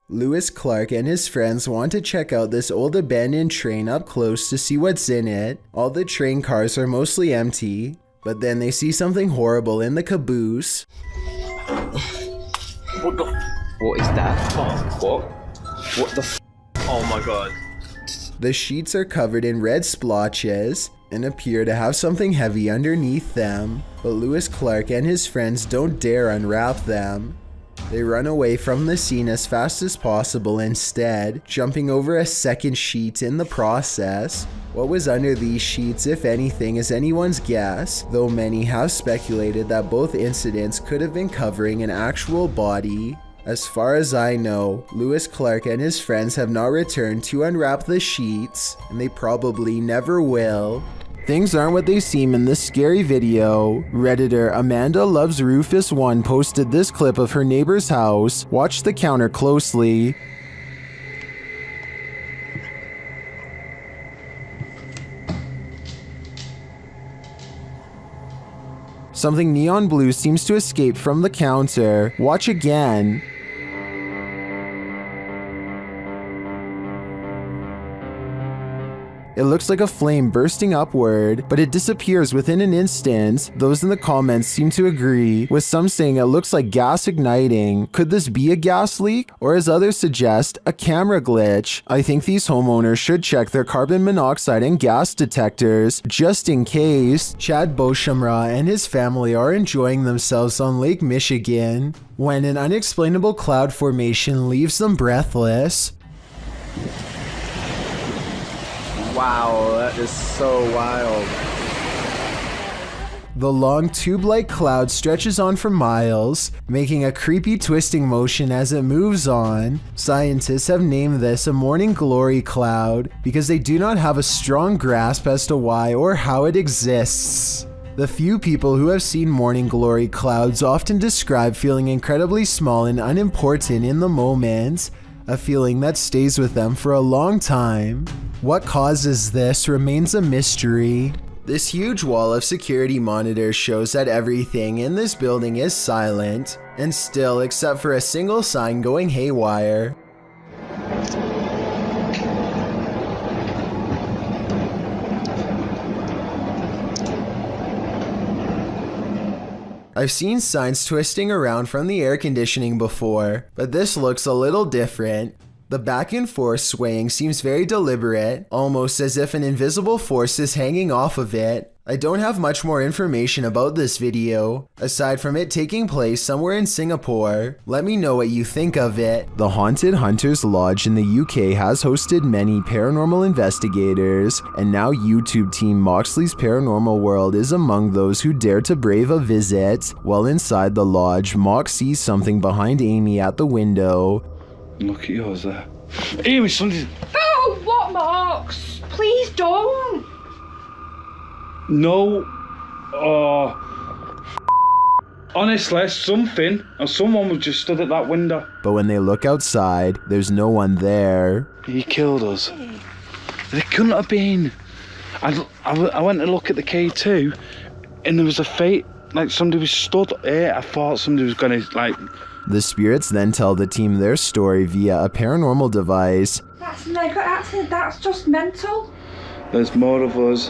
Lewis Clark and his friends want to check out this old abandoned train up close to see what's in it. All the train cars are mostly empty, but then they see something horrible in the caboose. What is that? Oh, what the oh my god. The sheets are covered in red splotches and appear to have something heavy underneath them, but Lewis Clark and his friends don't dare unwrap them. They run away from the scene as fast as possible instead, jumping over a second sheet in the process. What was under these sheets, if anything, is anyone's guess, though many have speculated that both incidents could have been covering an actual body. As far as I know, Lewis Clark and his friends have not returned to unwrap the sheets, and they probably never will. Things aren't what they seem in this scary video. Redditor Amanda Loves Rufus 1 posted this clip of her neighbor's house. Watch the counter closely. Something neon blue seems to escape from the counter. Watch again. It looks like a flame bursting upward, but it disappears within an instant. Those in the comments seem to agree, with some saying it looks like gas igniting. Could this be a gas leak? Or as others suggest, a camera glitch? I think these homeowners should check their carbon monoxide and gas detectors, just in case. Chad Beauchamra and his family are enjoying themselves on Lake Michigan when an unexplainable cloud formation leaves them breathless. Wow, that is so wild. The long tube-like cloud stretches on for miles, making a creepy twisting motion as it moves on. Scientists have named this a morning glory cloud because they do not have a strong grasp as to why or how it exists. The few people who have seen morning glory clouds often describe feeling incredibly small and unimportant in the moment, a feeling that stays with them for a long time. What causes this remains a mystery. This huge wall of security monitors shows that everything in this building is silent and still, except for a single sign going haywire. I've seen signs twisting around from the air conditioning before, but this looks a little different. The back and forth swaying seems very deliberate, almost as if an invisible force is hanging off of it. I don't have much more information about this video, aside from it taking place somewhere in Singapore. Let me know what you think of it. The Haunted Hunters Lodge in the UK has hosted many paranormal investigators, and now YouTube team Moxley's Paranormal World is among those who dare to brave a visit. While inside the lodge, Mox sees something behind Amy at the window. Look at yours there. Amy, something's... Oh, what, Marks? Please don't. No. Honestly, something or someone was just stood at that window. But when they look outside, there's no one there. He killed us. There couldn't have been. I went to look at the K2 and there was a fate, like somebody was stood here. I thought somebody was gonna, like... The spirits then tell the team their story via a paranormal device. That's just mental. There's more of us.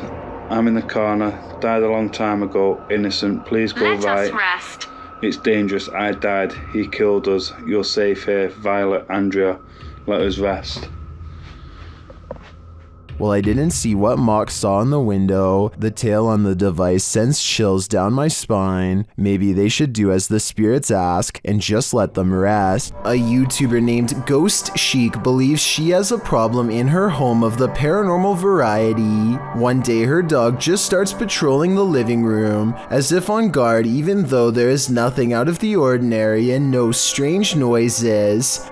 I'm in the corner. Died a long time ago. Innocent. Please go right. Let us rest. It's dangerous. I died. He killed us. You're safe here. Violet, Andrea. Let us rest. While I didn't see what Mox saw in the window, the tale on the device sends chills down my spine. Maybe they should do as the spirits ask and just let them rest. A YouTuber named Ghost Chic believes she has a problem in her home of the paranormal variety. One day her dog just starts patrolling the living room, as if on guard even though there is nothing out of the ordinary and no strange noises.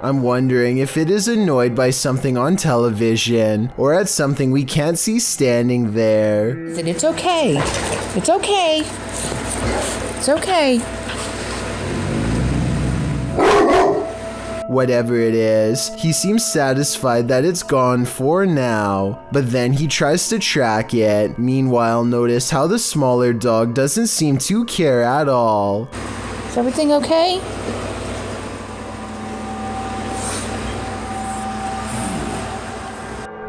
I'm wondering if it is annoyed by something on television, or at something we can't see standing there. It's okay. It's okay. It's okay. Whatever it is, he seems satisfied that it's gone for now, but then he tries to track it. Meanwhile, notice how the smaller dog doesn't seem to care at all. Is everything okay?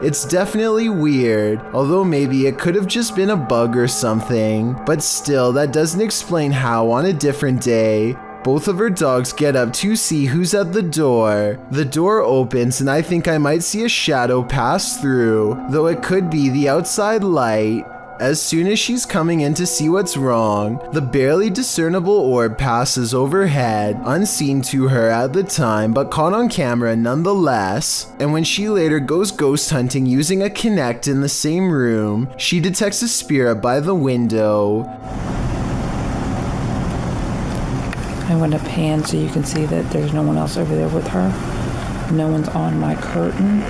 It's definitely weird, although maybe it could have just been a bug or something, but still, that doesn't explain how on a different day, both of her dogs get up to see who's at the door. The door opens and I think I might see a shadow pass through, though it could be the outside light. As soon as she's coming in to see what's wrong, the barely discernible orb passes overhead, unseen to her at the time, but caught on camera nonetheless. And when she later goes ghost hunting using a Kinect in the same room, she detects a spirit by the window. I want to pan so you can see that there's no one else over there with her. No one's on my curtain.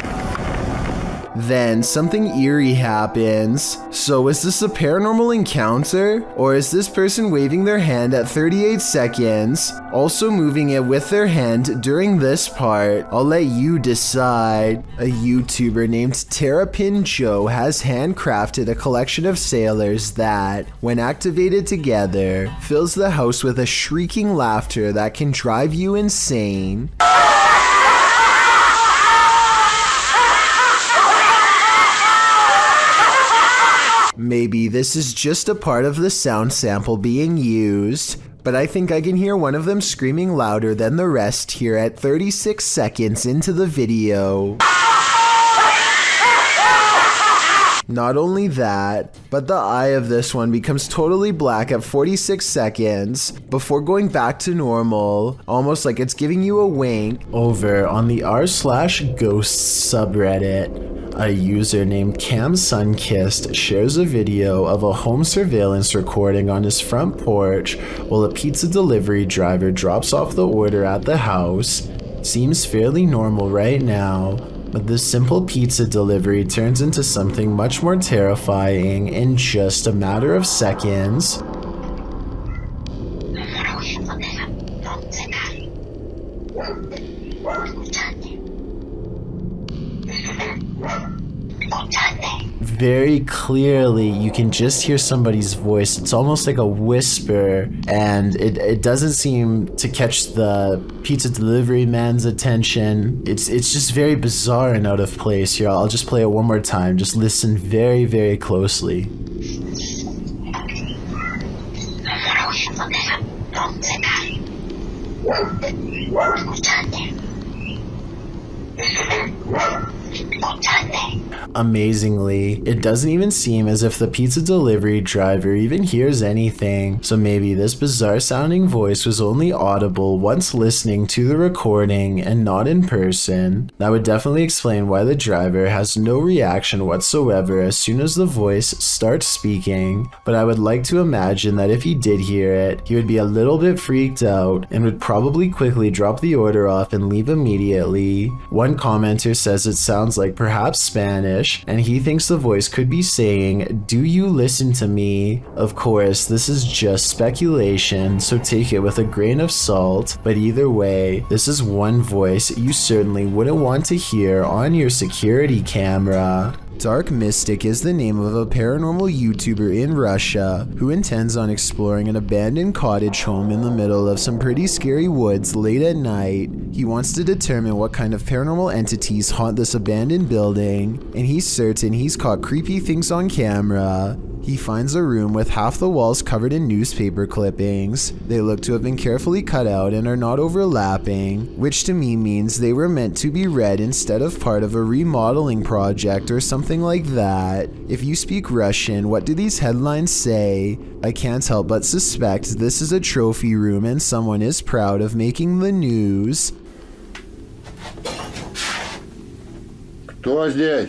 Then something eerie happens. So is this a paranormal encounter? Or is this person waving their hand at 38 seconds, also moving it with their hand during this part? I'll let you decide. A YouTuber named Terrapin Joe has handcrafted a collection of sailors that, when activated together, fills the house with a shrieking laughter that can drive you insane. Maybe this is just a part of the sound sample being used, but I think I can hear one of them screaming louder than the rest here at 36 seconds into the video. Not only that, but the eye of this one becomes totally black at 46 seconds before going back to normal, almost like it's giving you a wink. Over on the r/ghosts subreddit, a user named Cam Sunkissed shares a video of a home surveillance recording on his front porch while a pizza delivery driver drops off the order at the house. Seems fairly normal right now, but this simple pizza delivery turns into something much more terrifying in just a matter of seconds. Very clearly, you can just hear somebody's voice. It's almost like a whisper, and it doesn't seem to catch the pizza delivery man's attention. It's just very bizarre and out of place here. I'll just play it one more time. Just listen very, very closely. Amazingly, it doesn't even seem as if the pizza delivery driver even hears anything, so maybe this bizarre sounding voice was only audible once listening to the recording and not in person. That would definitely explain why the driver has no reaction whatsoever as soon as the voice starts speaking, but I would like to imagine that if he did hear it, he would be a little bit freaked out and would probably quickly drop the order off and leave immediately. One commenter says it sounds like perhaps Spanish, and he thinks the voice could be saying, "Do you listen to me?" Of course, this is just speculation, so take it with a grain of salt, but either way, this is one voice you certainly wouldn't want to hear on your security camera. Dark Mystic is the name of a paranormal YouTuber in Russia who intends on exploring an abandoned cottage home in the middle of some pretty scary woods late at night. He wants to determine what kind of paranormal entities haunt this abandoned building, and he's certain he's caught creepy things on camera. He finds a room with half the walls covered in newspaper clippings. They look to have been carefully cut out and are not overlapping, which to me means they were meant to be read instead of part of a remodeling project or something like that. If you speak Russian, what do these headlines say? I can't help but suspect this is a trophy room and someone is proud of making the news. Кто здесь?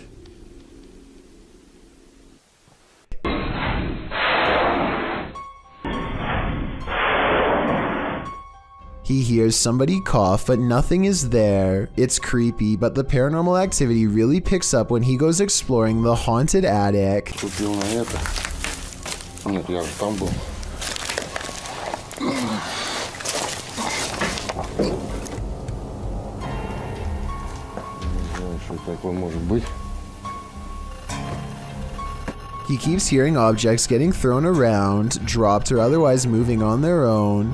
He hears somebody cough, but nothing is there. It's creepy, but the paranormal activity really picks up when he goes exploring the haunted attic. Купил на это. Нет, я же там был. такое может быть? He keeps hearing objects getting thrown around, dropped, or otherwise moving on their own.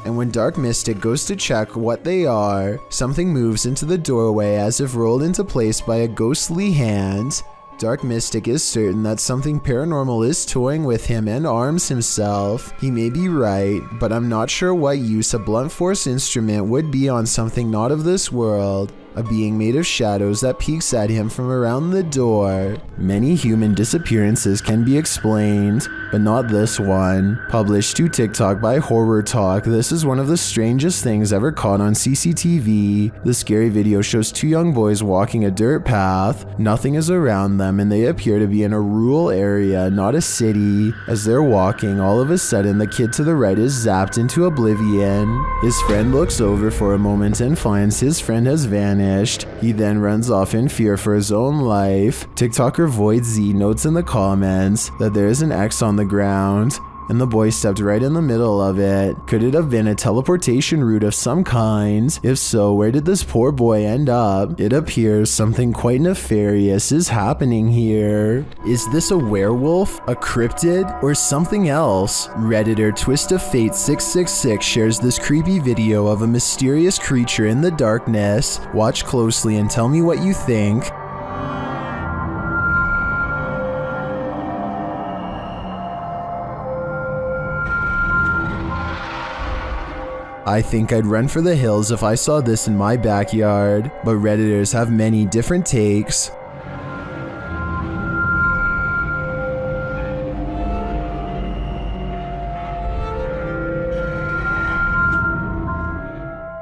And when Dark Mystic goes to check what they are, something moves into the doorway as if rolled into place by a ghostly hand. Dark Mystic is certain that something paranormal is toying with him and arms himself. He may be right, but I'm not sure what use a blunt force instrument would be on something not of this world. A being made of shadows that peeks at him from around the door. Many human disappearances can be explained, but not this one. Published to TikTok by Horror Talk, this is one of the strangest things ever caught on CCTV. The scary video shows two young boys walking a dirt path. Nothing is around them and they appear to be in a rural area, not a city. As they're walking, all of a sudden the kid to the right is zapped into oblivion. His friend looks over for a moment and finds his friend has vanished. He then runs off in fear for his own life. TikToker Void Z notes in the comments that there is an X on the ground, and the boy stepped right in the middle of it. Could it have been a teleportation route of some kind? If so, where did this poor boy end up? It appears something quite nefarious is happening here. Is this a werewolf, a cryptid, or something else? Redditor Twist of Fate 666 shares this creepy video of a mysterious creature in the darkness. Watch closely and tell me what you think. I think I'd run for the hills if I saw this in my backyard, but Redditors have many different takes.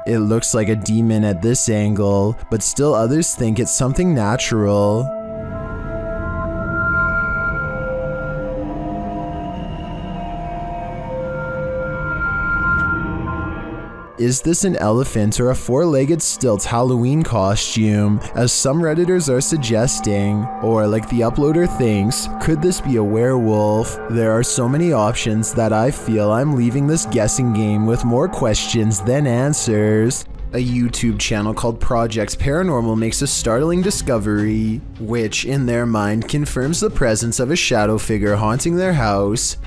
It looks like a demon at this angle, but still others think it's something natural. Is this an elephant or a four-legged stilt Halloween costume, as some Redditors are suggesting? Or, like the uploader thinks, could this be a werewolf? There are so many options that I feel I'm leaving this guessing game with more questions than answers. A YouTube channel called Projects Paranormal makes a startling discovery, which, in their mind, confirms the presence of a shadow figure haunting their house.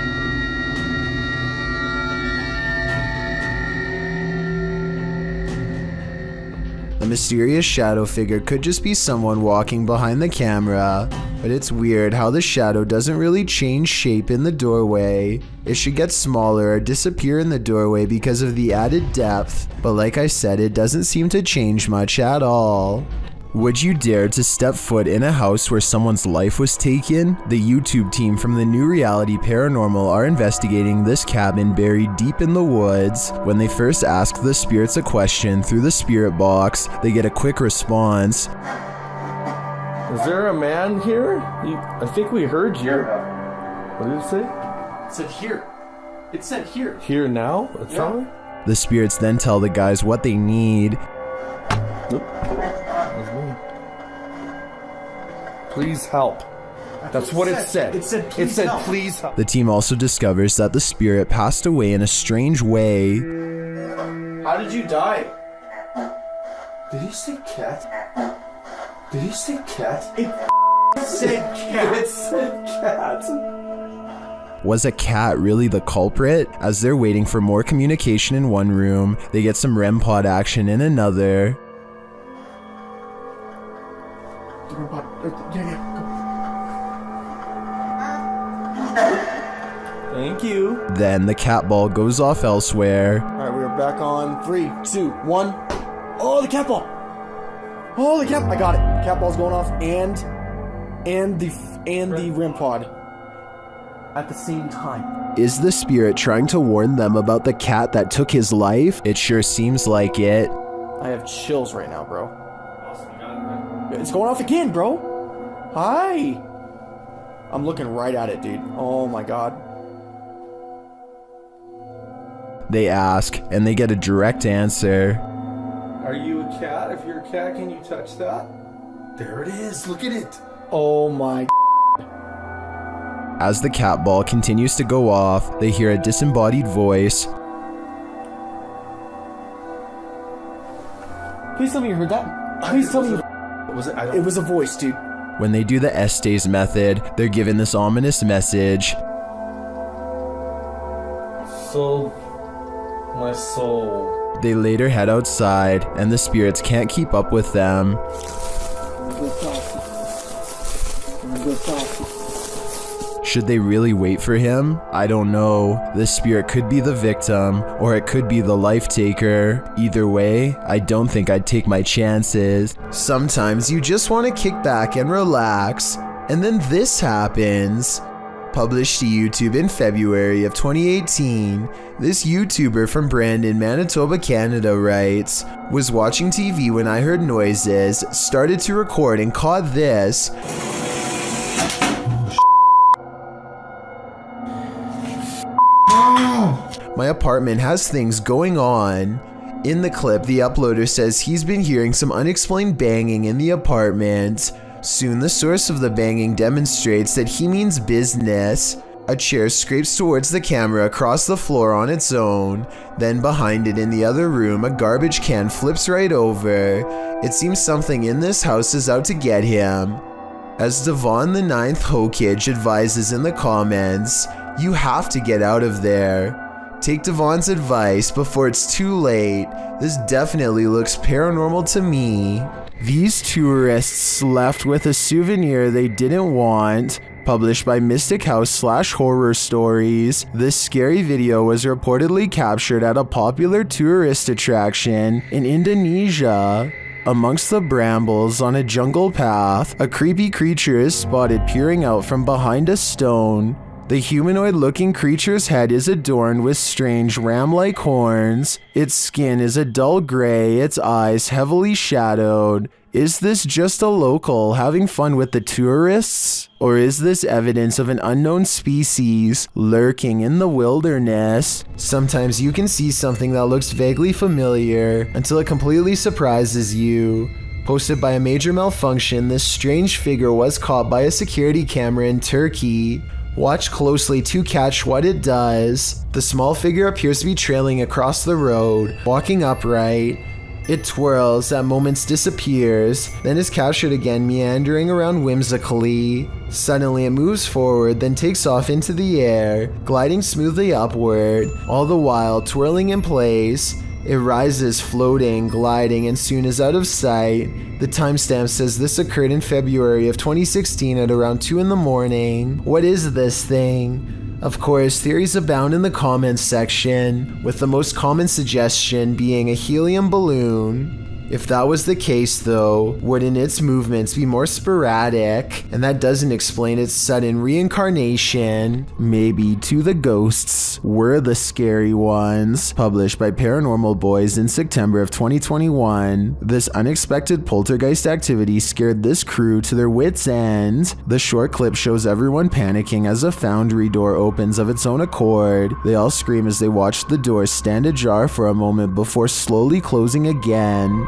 The mysterious shadow figure could just be someone walking behind the camera, but it's weird how the shadow doesn't really change shape in the doorway. It should get smaller or disappear in the doorway because of the added depth, but like I said, it doesn't seem to change much at all. Would you dare to step foot in a house where someone's life was taken? The YouTube team from the new Reality Paranormal are investigating this cabin buried deep in the woods. When they first ask the spirits a question through the spirit box, they get a quick response. Is there a man here? I think we heard you. What did it say? It said here. It said here. Here now? It's on? The spirits then tell the guys what they need. Nope. That was me. Please help. That's what it said. It said please help. Please help. The team also discovers that the spirit passed away in a strange way. How did you die? Did he say cat? Did he say cat? It said cat. It said cat. Was a cat really the culprit? As they're waiting for more communication in one room, they get some REM pod action in another. Thank you. Then the cat ball goes off elsewhere. Alright, we're back on 3, 2, 1. Oh, the cat ball! Oh, the cat! I got it. Cat ball's going off, and the REM pod at the same time. Is the spirit trying to warn them about the cat that took his life? It sure seems like it. I have chills right now, bro. It's going off again, bro. Hi. I'm looking right at it, dude. Oh my god. They ask, and they get a direct answer. Are you a cat? If you're a cat, can you touch that? There it is. Look at it. Oh my. As the cat ball continues to go off, they hear a disembodied voice. Please tell me you heard that. Please tell me. Was it? It was a voice, dude. When they do the Estes method, they're given this ominous message. Soul. My soul. They later head outside, and the spirits can't keep up with them. Should they really wait for him? I don't know. This spirit could be the victim, or it could be the life taker. Either way, I don't think I'd take my chances. Sometimes you just want to kick back and relax, and then this happens. Published to YouTube in February of 2018, this YouTuber from Brandon, Manitoba, Canada writes, "Was watching TV when I heard noises, started to record and caught this. My apartment has things going on." In the clip, the uploader says he's been hearing some unexplained banging in the apartment. Soon the source of the banging demonstrates that he means business. A chair scrapes towards the camera across the floor on its own. Then behind it in the other room, a garbage can flips right over. It seems something in this house is out to get him. As Devon the 9th Hokage advises in the comments, you have to get out of there. Take Devon's advice before it's too late. This definitely looks paranormal to me. These tourists left with a souvenir they didn't want. Published by Mystic House / Horror Stories, this scary video was reportedly captured at a popular tourist attraction in Indonesia. Amongst the brambles on a jungle path, a creepy creature is spotted peering out from behind a stone. The humanoid-looking creature's head is adorned with strange ram-like horns. Its skin is a dull gray, its eyes heavily shadowed. Is this just a local having fun with the tourists? Or is this evidence of an unknown species lurking in the wilderness? Sometimes you can see something that looks vaguely familiar until it completely surprises you. Posted by a Major Malfunction, this strange figure was caught by a security camera in Turkey. Watch closely to catch what it does. The small figure appears to be trailing across the road, walking upright. It twirls, at moments disappears, then is captured again meandering around whimsically. Suddenly it moves forward, then takes off into the air, gliding smoothly upward, all the while twirling in place. It rises, floating, gliding, and soon is out of sight. The timestamp says this occurred in February of 2016 at around 2 in the morning. What is this thing? Of course, theories abound in the comments section, with the most common suggestion being a helium balloon. If that was the case though, wouldn't its movements be more sporadic? And that doesn't explain its sudden reincarnation. Maybe to the ghosts were the scary ones. Published by Paranormal Boys in September of 2021, this unexpected poltergeist activity scared this crew to their wits' end. The short clip shows everyone panicking as a foundry door opens of its own accord. They all scream as they watch the door stand ajar for a moment before slowly closing again.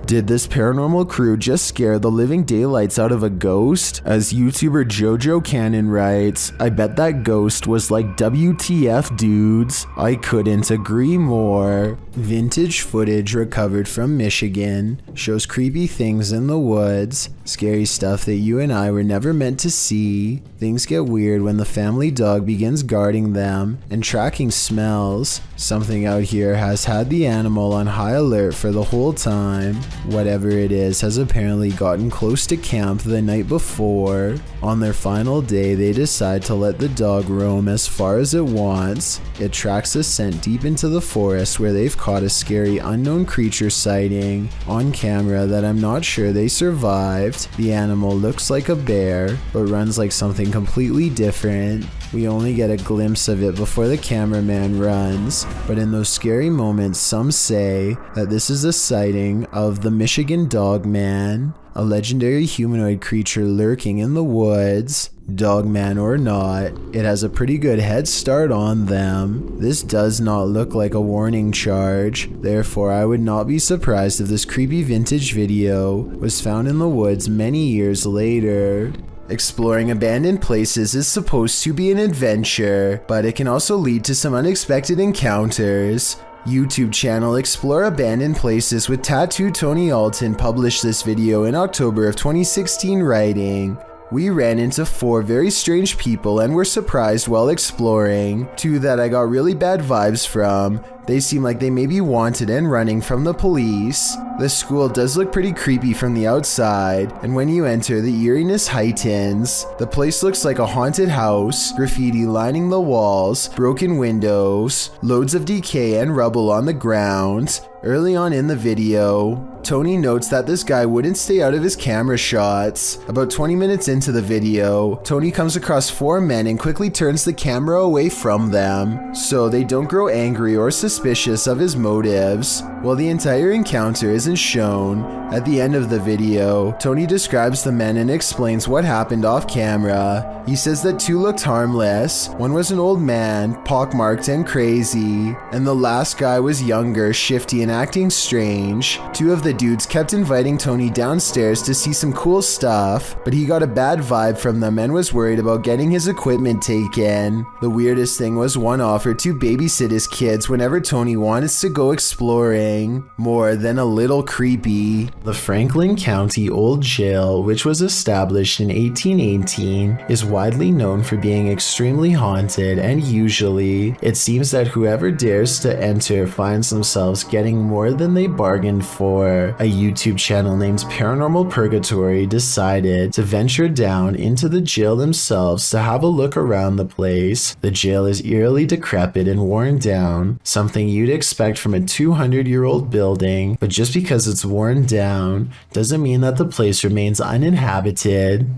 Did this paranormal crew just scare the living daylights out of a ghost? As YouTuber Jojo Cannon writes, I bet that ghost was like WTF dudes. I couldn't agree more. Vintage footage recovered from Michigan shows creepy things in the woods, scary stuff that you and I were never meant to see. Things get weird when the family dog begins guarding them and tracking smells. Something out here has had the animal on high alert for the whole time. Whatever it is has apparently gotten close to camp the night before. On their final day, they decide to let the dog roam as far as it wants. It tracks a scent deep into the forest where they've caught a scary unknown creature sighting on camera that I'm not sure they survived. The animal looks like a bear, but runs like something completely different. We only get a glimpse of it before the cameraman runs, but in those scary moments, some say that this is a sighting of the Michigan Dogman, a legendary humanoid creature lurking in the woods. Dogman or not, it has a pretty good head start on them. This does not look like a warning charge, therefore I would not be surprised if this creepy vintage video was found in the woods many years later. Exploring abandoned places is supposed to be an adventure, but it can also lead to some unexpected encounters. YouTube channel Explore Abandoned Places with Tattooed Tony Alton published this video in October of 2016 writing, "We ran into 4 very strange people and were surprised while exploring. 2 that I got really bad vibes from. They seem like they may be wanted and running from the police. The school does look pretty creepy from the outside, and when you enter, the eeriness heightens. The place looks like a haunted house, graffiti lining the walls, broken windows, loads of decay and rubble on the ground." Early on in the video, Tony notes that this guy wouldn't stay out of his camera shots. About 20 minutes into the video, Tony comes across 4 men and quickly turns the camera away from them, so they don't grow angry or suspicious of his motives. While the entire encounter isn't shown, at the end of the video, Tony describes the men and explains what happened off camera. He says that 2 looked harmless, one was an old man, pockmarked and crazy, and the last guy was younger, shifty and acting strange. 2 of the dudes kept inviting Tony downstairs to see some cool stuff, but he got a bad vibe from them and was worried about getting his equipment taken. The weirdest thing was one offered to babysit his kids whenever Tony wanted to go exploring. More than a little creepy. The Franklin County Old Jail, which was established in 1818, is widely known for being extremely haunted, and usually, it seems that whoever dares to enter finds themselves getting more than they bargained for. A YouTube channel named Paranormal Purgatory decided to venture down into the jail themselves to have a look around the place. The jail is eerily decrepit and worn down, something you'd expect from a 200-year-old building, but just because it's worn down doesn't mean that the place remains uninhabited.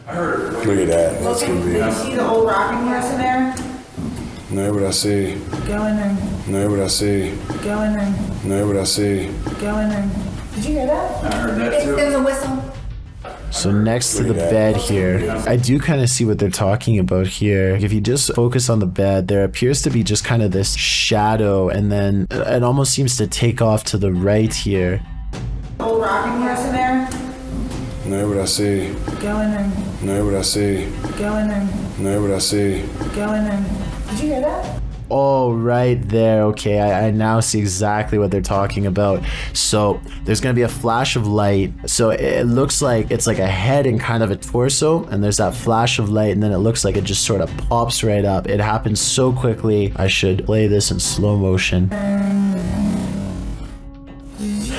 Look at that. That's gonna be. You see the old rocking horse in there? No, what I see. Go in there. No, what I see. Go in there. No, what I see. Go in there. Did you hear that? I heard that too. There's a whistle. So next to the bed here, I do kind of see what they're talking about here. If you just focus on the bed, there appears to be just kind of this shadow, and then it almost seems to take off to the right here. Old rocking horse in there? No, what I see. Go in there. No, what I see. Go in there. No, what I see. Go in there. Did you hear that? Oh, right there. Okay, I now see exactly what they're talking about. So there's going to be a flash of light. So it looks like it's like a head and kind of a torso, and there's that flash of light, and then it looks like it just sort of pops right up. It happens so quickly. I should play this in slow motion.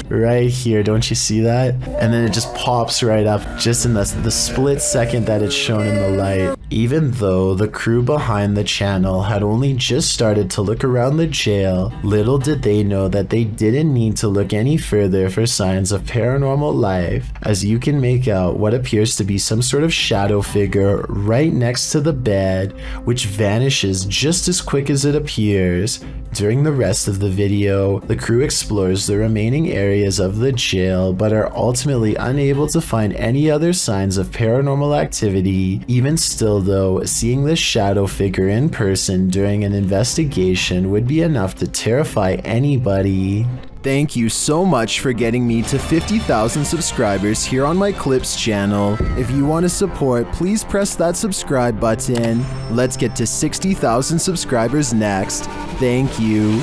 Right here, don't you see that? And then it just pops right up just in the split second that it's shown in the light. Even though the crew behind the channel had only just started to look around the jail, little did they know that they didn't need to look any further for signs of paranormal life, as you can make out what appears to be some sort of shadow figure right next to the bed, which vanishes just as quick as it appears. During the rest of the video, the crew explores the remaining areas of the jail, but are ultimately unable to find any other signs of paranormal activity. Even still though, seeing this shadow figure in person during an investigation would be enough to terrify anybody. Thank you so much for getting me to 50,000 subscribers here on my Clips channel. If you want to support, please press that subscribe button. Let's get to 60,000 subscribers next. Thank you.